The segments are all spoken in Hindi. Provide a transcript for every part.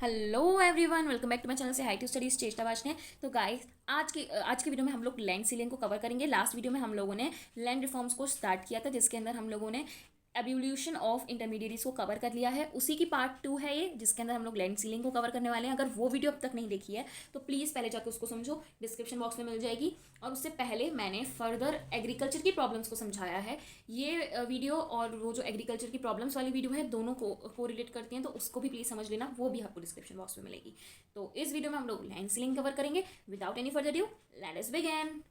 Hello everyone, welcome back to my channel say hi to studies Cheshta Wachne. तो गाइस, आज की वीडियो में हम लोग लैंड सीलिंग को कवर करेंगे। लास्ट वीडियो में हम लोगों ने लैंड रिफॉर्म्स को स्टार्ट किया था, जिसके अंदर हम लोगों ने एवोल्यूशन ऑफ इंटरमीडिएट्स को कवर कर लिया है। उसी की पार्ट 2 है ये, जिसके अंदर हम लोग लैंड सीलिंग को कवर करने वाले हैं। अगर वो वीडियो अब तक नहीं देखी है तो प्लीज़ पहले जाकर उसको समझो, डिस्क्रिप्शन बॉक्स में मिल जाएगी। और उससे पहले मैंने फर्दर एग्रीकल्चर की प्रॉब्लम्स को समझाया है। ये वीडियो और वो जो एग्रीकल्चर की प्रॉब्लम्स वाली वीडियो है, दोनों को रिलेट करती हैं, तो उसको भी प्लीज़ समझ लेना, वो भी आपको डिस्क्रिप्शन बॉक्स में मिलेगी। तो इस वीडियो में हम लोग लैंड सीलिंग कवर करेंगे। Without any further due, let us begin.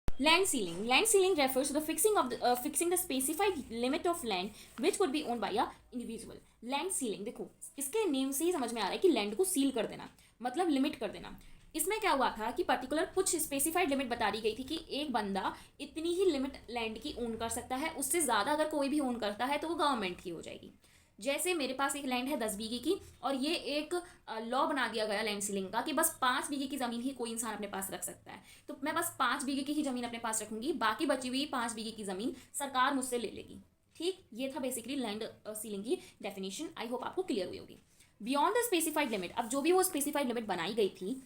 Land ceiling refers to the fixing the specified limit of land which could be owned by a individual. Land ceiling, देखो इसके नेम से ही समझ में आ रहा है कि लैंड को सील कर देना, मतलब लिमिट कर देना। इसमें क्या हुआ था कि पर्टिकुलर कुछ स्पेसिफाइड लिमिट बता दी गई थी कि एक बंदा इतनी ही लिमिट लैंड की ओन कर सकता है, उससे ज़्यादा अगर कोई भी ओन करता है तो वो गवर्नमेंट की हो जाएगी। जैसे मेरे पास एक लैंड है 10 बीघे की, और ये एक लॉ बना दिया गया लैंड सीलिंग का कि बस 5 बीघे की ज़मीन ही कोई इंसान अपने पास रख सकता है। तो मैं बस 5 बीघे की ही ज़मीन अपने पास रखूंगी, बाकी बची हुई 5 बीघे की ज़मीन सरकार मुझसे ले लेगी। ठीक, ये था बेसिकली लैंड सीलिंग की डेफिनेशन। आई होप आपको क्लियर हुई होगी। बियॉन्ड द स्पेसिफाइड लिमिट, अब जो भी वो स्पेसिफाइड लिमिट बनाई गई थी,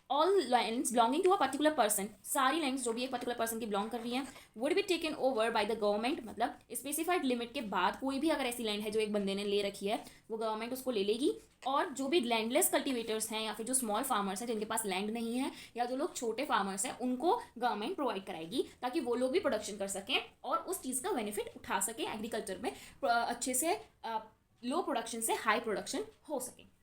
all lands belonging to a particular person, सारी लैंड्स जो भी एक पर्टिकुलर पर्सन की बिलोंग कर रही हैं, would be taken over by the government. मतलब स्पेसिफाइड लिमिट के बाद कोई भी अगर ऐसी लैंड है जो एक बंदे ने ले रखी है, वो गवर्नमेंट उसको ले लेगी। और जो भी लैंडलेस कल्टिवेटर्स हैं या फिर जो स्मॉल फार्मर्स हैं जिनके पास लैंड नहीं है, या जो लोग छोटे फार्मर्स हैं, उनको गवर्नमेंट प्रोवाइड कराएगी ताकि वो लोग भी प्रोडक्शन कर सकें और उस चीज़ का बेनिफिट उठा सकें एग्रीकल्चर में, अच्छे से लो प्रोडक्शन से हाई प्रोडक्शन हो सके।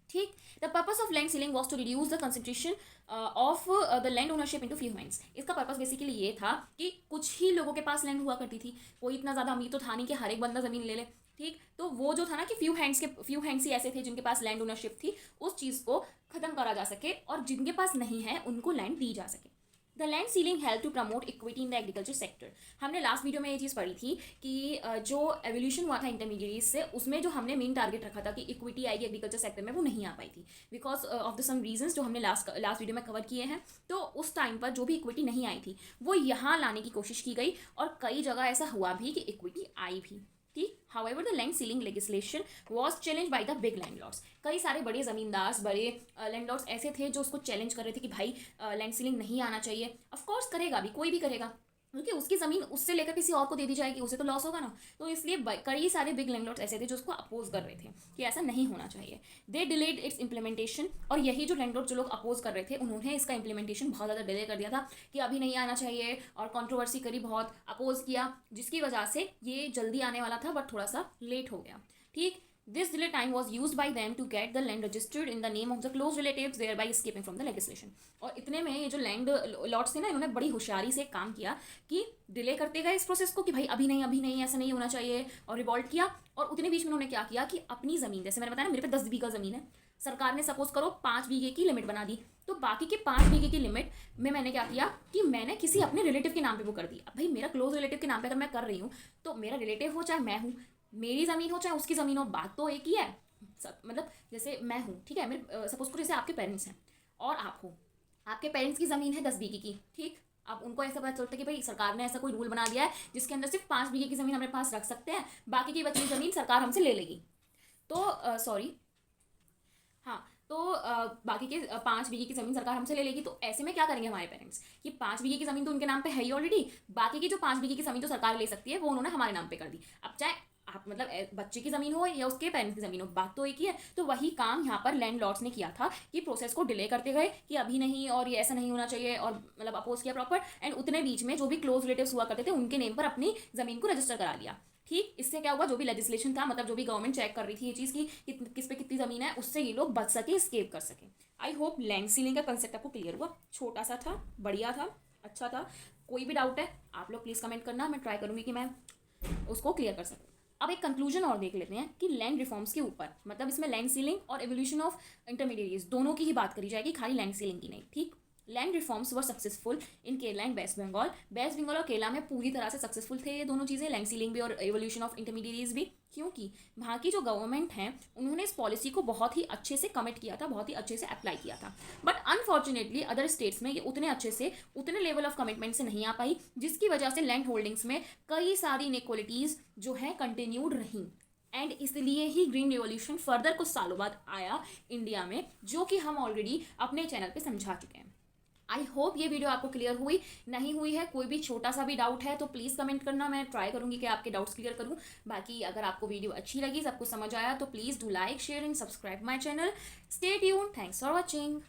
ठीक, the purpose of land ceiling was to reduce the concentration of the land ownership into few hands. इसका पर्पस बेसिकली ये था कि कुछ ही लोगों के पास लैंड हुआ करती थी, कोई इतना ज़्यादा अमीर तो था नहीं कि हर एक बंदा ज़मीन ले ले। ठीक, तो वो जो था ना कि फ्यू हैंड्स ही ऐसे थे जिनके पास लैंड ओनरशिप थी, उस चीज़ को ख़त्म करा जा सके और जिनके पास नहीं है उनको लैंड दी जा सके। The land ceiling help to promote equity in the agriculture sector. हमने लास्ट वीडियो में ये चीज़ पढ़ी थी कि जो एवोल्यूशन हुआ था इंटरमीडिएट से, उसमें जो हमने मेन टारगेट रखा था कि इक्विटी आएगी एग्रीकल्चर सेक्टर में, वो नहीं आ पाई थी because of the some reasons जो हमने लास्ट वीडियो में कवर किए हैं। तो उस टाइम पर जो भी इक्विटी नहीं आई थी वो यहाँ लाने की कोशिश की गई, और कई जगह ऐसा हुआ भी कि इक्विटी आई भी। ठीक, however the land ceiling legislation was challenge by the big landlords. कई सारे बड़े ज़मींदार, बड़े लैंडलॉर्ड्स ऐसे थे जो उसको चैलेंज कर रहे थे कि भाई लैंड सीलिंग नहीं आना चाहिए। ऑफकोर्स करेगा भी, कोई भी करेगा, क्योंकि उसकी ज़मीन उससे लेकर किसी और को दे दी जाएगी, उसे तो लॉस होगा ना। तो इसलिए कई सारे बिग लैंडलॉर्ड्स ऐसे थे जो उसको अपोज कर रहे थे कि ऐसा नहीं होना चाहिए। दे डिलेड इट्स इम्प्लीमेंटेशन, और यही जो लैंडलॉर्ड जो लोग अपोज कर रहे थे, उन्होंने इसका इम्प्लीमेंटेशन बहुत ज़्यादा डिले कर दिया था कि अभी नहीं आना चाहिए, और कंट्रोवर्सी करी, बहुत अपोज किया, जिसकी वजह से ये जल्दी आने वाला था बट थोड़ा सा लेट हो गया। ठीक, this delay time was used by them to get the land registered in the name of the close relatives, thereby escaping from the legislation. और इतने में ये जो लैंड लॉट्स थे ना, इन्होंने बड़ी होशियारी से काम किया कि डिले करते गए इस प्रोसेस को कि भाई अभी नहीं, ऐसा नहीं होना चाहिए, और रिवॉल्ट किया। और उतने बीच में उन्होंने क्या किया कि अपनी ज़मीन, जैसे मैंने बताया ना, मेरे पे 10 बीघा ज़मीन है, सरकार ने सपोज करो 5 बीघे की लिमिट बना दी, तो बाकी के 5 बीघे की लिमिट में मैंने क्या किया कि मैंने किसी अपने रिलेटिव के नाम पे वो कर दी। अब भाई मेरा क्लोज रिलेटिव के नाम पे अगर मैं कर रही हूँ, तो मेरा रिलेटिव हो चाहे मैं हूँ, मेरी ज़मीन हो चाहे उसकी ज़मीन हो, बात तो एक ही है। मतलब जैसे मैं हूँ, ठीक है, मेरे सपोज करो जैसे आपके पेरेंट्स हैं और आप हो, आपके पेरेंट्स की ज़मीन है 10 बीघे की। ठीक, अब उनको ऐसा पता चलता है कि भाई सरकार ने ऐसा कोई रूल बना दिया है जिसके अंदर सिर्फ 5 बीघे की ज़मीन हमारे पास रख सकते हैं, बाकी की बची ज़मीन सरकार हमसे ले लेगी। तो सॉरी, हाँ, तो बाकी के 5 बीघे की ज़मीन सरकार हमसे ले लेगी। तो ऐसे में क्या करेंगे हमारे पेरेंट्स कि 5 बीघे की ज़मीन तो उनके नाम पे है ही ऑलरेडी, बाकी की जो 5 बीघे की ज़मीन तो सरकार ले सकती है, वो उन्होंने हमारे नाम पे कर दी। अब चाहे आप मतलब बच्चे की ज़मीन हो या उसके पेरेंट्स की ज़मीन हो, बात तो एक ही है। तो वही काम यहाँ पर लैंड लॉर्ड्स ने किया था कि प्रोसेस को डिले करते गए कि अभी नहीं, और ये ऐसा नहीं होना चाहिए, और मतलब अपोज किया प्रॉपर। एंड उतने बीच में जो भी क्लोज रिलेटिव्स हुआ करते थे, उनके नेम पर अपनी ज़मीन को रजिस्टर करा लिया। ठीक, इससे क्या हुआ, जो भी लेजिस्लेशन था, मतलब जो भी गवर्नमेंट चेक कर रही थी ये चीज़ की किस पे कितनी ज़मीन है, उससे ये लोग बच सके, स्केप कर सके। आई होप लैंड सीलिंग का कंसेप्ट आपको क्लियर हुआ। छोटा सा था, बढ़िया था, अच्छा था। कोई भी डाउट है आप लोग प्लीज़ कमेंट करना, मैं ट्राई करूँगी कि मैं उसको क्लियर कर सकूँ। अब एक कंक्लूजन और देख लेते हैं कि लैंड रिफॉर्म्स के ऊपर, मतलब इसमें लैंड सीलिंग और एवोल्यूशन ऑफ इंटरमीडिएट्स दोनों की ही बात करी जाएगी, खाली लैंड सीलिंग की नहीं। ठीक, land reforms were successful in Kerala and West Bengal. West Bengal और केरला में पूरी तरह से सक्सेसफुल थे ये दोनों चीज़ें, लैंड सीलिंग भी और एवोल्यूशन ऑफ इंटरमीडिएट्स भी, क्योंकि वहाँ की जो गवर्नमेंट है उन्होंने इस पॉलिसी को बहुत ही अच्छे से कमिट किया था, बहुत ही अच्छे से अप्लाई किया था। बट अनफॉर्चुनेटली अदर स्टेट्स में ये उतने अच्छे से, उतने लेवल ऑफ कमिटमेंट से नहीं आ पाई, जिसकी वजह से लैंड होल्डिंग्स में कई सारी इनइक्वालिटीज़ जो है कंटिन्यूड रहीं। एंड इसलिए ही ग्रीन रिवॉल्यूशन फर्दर कुछ सालों बाद आया इंडिया में, जो कि हम ऑलरेडी अपने चैनल पे समझा चुके हैं। आई होप ये वीडियो आपको क्लियर हुई, नहीं हुई है कोई भी छोटा सा भी डाउट है तो प्लीज़ कमेंट करना, मैं ट्राई करूंगी कि आपके डाउट्स क्लियर करूं। बाकी अगर आपको वीडियो अच्छी लगी, सबको समझ आया, तो please do like share and subscribe my channel. Stay tuned, thanks for watching.